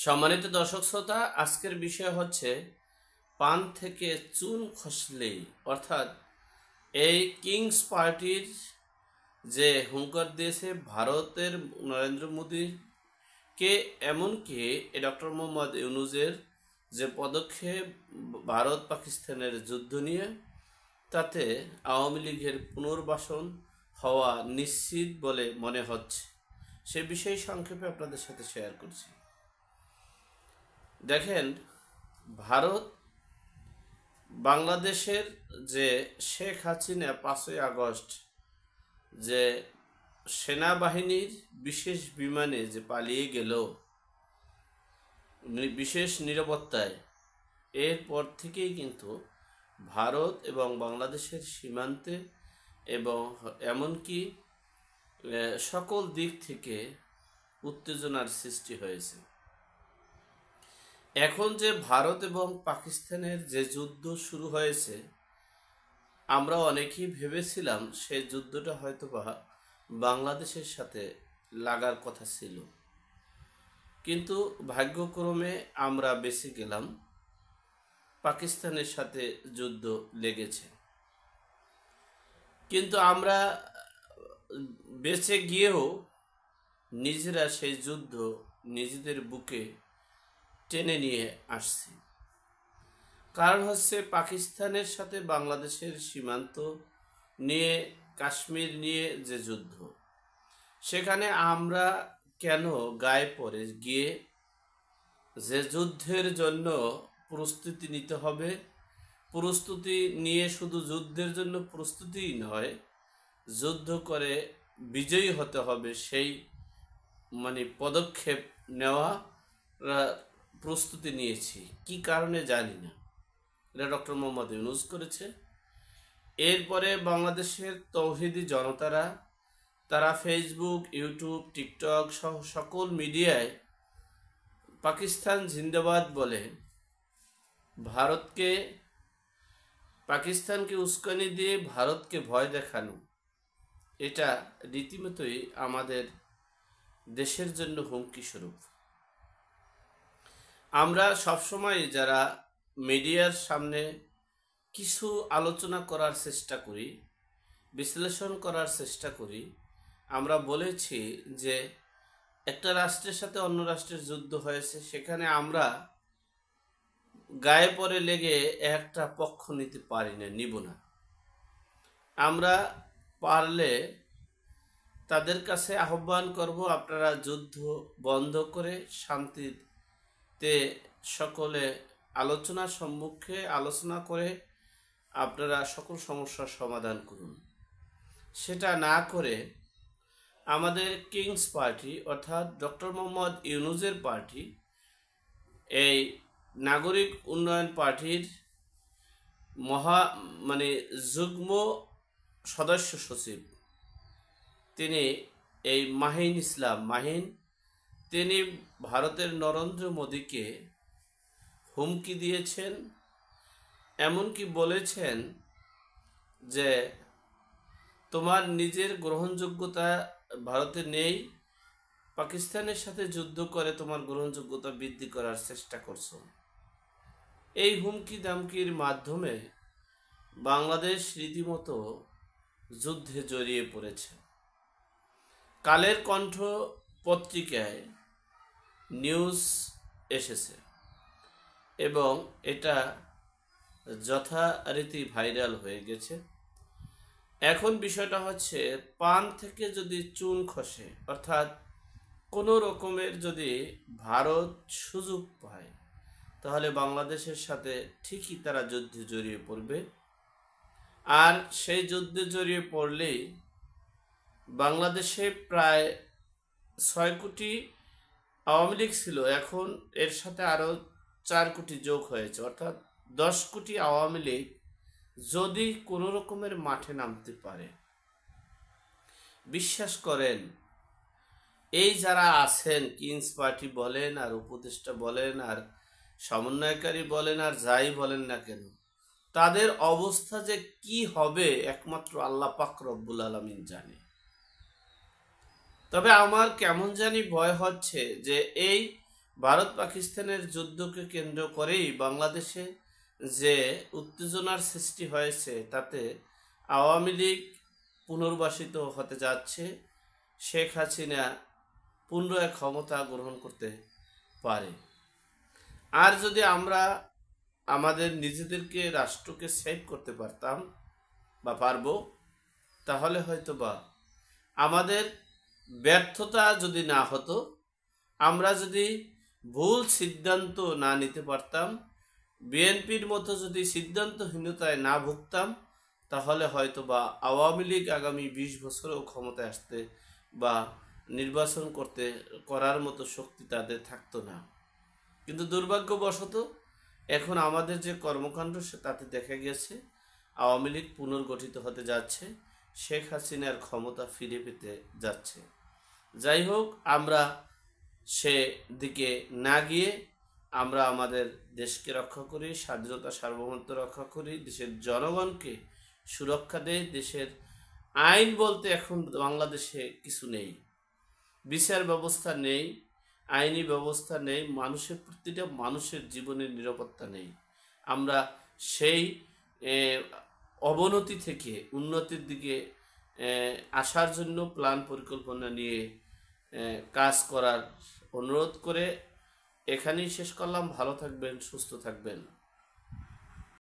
সম্মানিত দর্শক শ্রোতা, আজকের বিষয় হচ্ছে পান থেকে চুন খসলেই, অর্থাৎ এই কিংস পার্টির যে হুঙ্কার দিয়েছে ভারতের নরেন্দ্র মোদীকে, এমনকি ডক্টর মোহাম্মদ ইউনূসের যে পদক্ষেপ ভারত পাকিস্তানের যুদ্ধ নিয়ে, তাতে আওয়ামী লীগের পুনর্বাসন হওয়া নিশ্চিত বলে মনে হচ্ছে। সে বিষয়ে সংক্ষেপে আপনাদের সাথে শেয়ার করছি। দেখেন, ভারত বাংলাদেশের যে শেখ হাসিনা 5ই আগস্ট যে সেনাবাহিনীর বিশেষ বিমানে যে পালিয়ে গেল বিশেষ নিরাপত্তায়, এরপর থেকেই কিন্তু ভারত এবং বাংলাদেশের সীমান্তে এবং এমনকি সকল দিক থেকে উত্তেজনার সৃষ্টি হয়েছে। এখন যে ভারত এবং পাকিস্তানের যে যুদ্ধ শুরু হয়েছে, আমরা অনেকেই ভেবেছিলাম সেই যুদ্ধটা হয়তোবা বাংলাদেশের সাথে লাগার কথা ছিল, কিন্তু ভাগ্যক্রমে আমরা বেঁচে গেলাম। পাকিস্তানের সাথে যুদ্ধ লেগেছে, কিন্তু আমরা বেঁচে গিয়েও নিজেরা সেই যুদ্ধ নিজেদের বুকে টেনে নিয়ে আসছি। কারণ হচ্ছে পাকিস্তানের সাথে বাংলাদেশের সীমান্ত নিয়ে, কাশ্মীর নিয়ে যে যুদ্ধ, সেখানে আমরা কেন গায়ে পড়ে গিয়ে যে যুদ্ধের জন্য প্রস্তুতি নিতে হবে, প্রস্তুতি নিয়ে শুধু যুদ্ধের জন্য প্রস্তুতিই নয়, যুদ্ধ করে বিজয়ী হতে হবে, সেই পদক্ষেপ নেওয়া প্রস্তুতি নিয়েছি। কি কারণে জানি না, এটা ডক্টর মোহাম্মদ ইউনূস করেছে। এরপরে বাংলাদেশের তৌহিদি জনতারা, তারা ফেসবুক, ইউটিউব, টিকটক সহ সকল মিডিয়ায় পাকিস্তান জিন্দাবাদ বলে পাকিস্তানকে উস্কানি দিয়ে ভারতকে ভয় দেখানো, এটা রীতিমতোই আমাদের দেশের জন্য হুমকি স্বরূপ। আমরা সবসময় যারা মিডিয়ার সামনে কিছু আলোচনা করার চেষ্টা করি, বিশ্লেষণ করার চেষ্টা করি, আমরা বলেছি যে একটা রাষ্ট্রের সাথে অন্য রাষ্ট্রের যুদ্ধ হয়েছে, সেখানে আমরা গায়ে পড়ে লেগে একটা পক্ষ নিতে পারি না, নিব না। আমরা পারলে তাদের কাছে আহ্বান করব, আপনারা যুদ্ধ বন্ধ করে শান্তিতে সকলে আলোচনার সম্মুখে আলোচনা করে আপনারা সকল সমস্যার সমাধান করুন। সেটা না করে আমাদের কিংস পার্টি, অর্থাৎ ডক্টর মোহাম্মদ ইউনূসের পার্টি, এই নাগরিক উন্নয়ন পার্টির যুগ্ম সদস্য সচিব, তিনি এই মাহিন, তিনি ভারতের নরেন্দ্র মোদীকে হুমকি দিয়েছেন, এমনকি বলেছেন যে তোমার নিজের গ্রহণযোগ্যতা ভারতে নেই, পাকিস্তানের সাথে যুদ্ধ করে তোমার গ্রহণযোগ্যতা বৃদ্ধি করার চেষ্টা করছো। এই হুমকি দামকির মাধ্যমে বাংলাদেশ রীতিমতো যুদ্ধে জড়িয়ে পড়েছে। কালের কণ্ঠ পত্রিকায় নিউজ এসেছে এবং এটা যথারীতি ভাইরাল হয়ে গেছে। এখন বিষয়টা হচ্ছে, পান থেকে যদি চুন খসে, অর্থাৎ কোনো রকমের যদি ভারত সুযোগ পায়, তাহলে বাংলাদেশের সাথে ঠিকই তারা যুদ্ধে জড়িয়ে পড়বে। আর সেই যুদ্ধে জড়িয়ে পড়লেই বাংলাদেশে প্রায় 6 কোটি আওয়ামী লীগ ছিল, এখন এর সাথে আরও 4 কোটি যোগ হয়েছে, অর্থাৎ 10 কোটি আওয়ামী লীগ যদি কোনো রকমের মাঠে নামতে পারে, বিশ্বাস করেন, এই যারা আছেন, কিংস পার্টি বলেন আর উপদেষ্টা বলেন আর সমন্বয়কারী বলেন আর যাই বলেন না কেন, তাদের অবস্থা যে কি হবে একমাত্র আল্লাহ পাক রব্বুল আলামিন জানে। তবে আমার কেমন জানি ভয় হচ্ছে যে এই ভারত পাকিস্তানের যুদ্ধকে কেন্দ্র করেই বাংলাদেশে যে উত্তেজনার সৃষ্টি হয়েছে, তাতে আওয়ামী লীগ পুনর্বাসিত হতে যাচ্ছে, শেখ হাসিনা পুনরায় ক্ষমতা গ্রহণ করতে পারে। আর যদি আমরা আমাদের নিজেদেরকে, রাষ্ট্রকে সেভ করতে পারতাম বা পারবো, তাহলে হয়তো বা আমাদের ব্যর্থতা যদি না হতো, আমরা যদি ভুল সিদ্ধান্ত না নিতে পারতাম, বিএনপির মতো যদি সিদ্ধান্তহীনতায় না ভুগতাম, তাহলে হয়তো বা আওয়ামী লীগ আগামী 20 বছরেও ক্ষমতায় আসতে বা নির্বাচন করার মতো শক্তি তাদের থাকতো না। কিন্তু দুর্ভাগ্যবশত এখন আমাদের যে কর্মকাণ্ড তাতে দেখা গেছে আওয়ামী লীগ পুনর্গঠিত হতে যাচ্ছে, শেখ হাসিনার ক্ষমতা ফিরে পেতে যাচ্ছে। যাই হোক, আমরা সে দিকে না গিয়ে আমরা আমাদের দেশকে রক্ষা করি, স্বাধীনতা সার্বভৌমত্ব রক্ষা করি, দেশের জনগণকে সুরক্ষা দেয়। দেশের আইন বলতে এখন বাংলাদেশে কিছু নেই, বিচার ব্যবস্থা নেই, আইনি ব্যবস্থা নেই, প্রতিটা মানুষের জীবনের নিরাপত্তা নেই। আমরা সেই অবনতি থেকে উন্নতির দিকে আসার জন্য প্ল্যান পরিকল্পনা নিয়ে কাজ করার অনুরোধ করে এখানেই শেষ করলাম। ভালো থাকবেন, সুস্থ থাকবেন।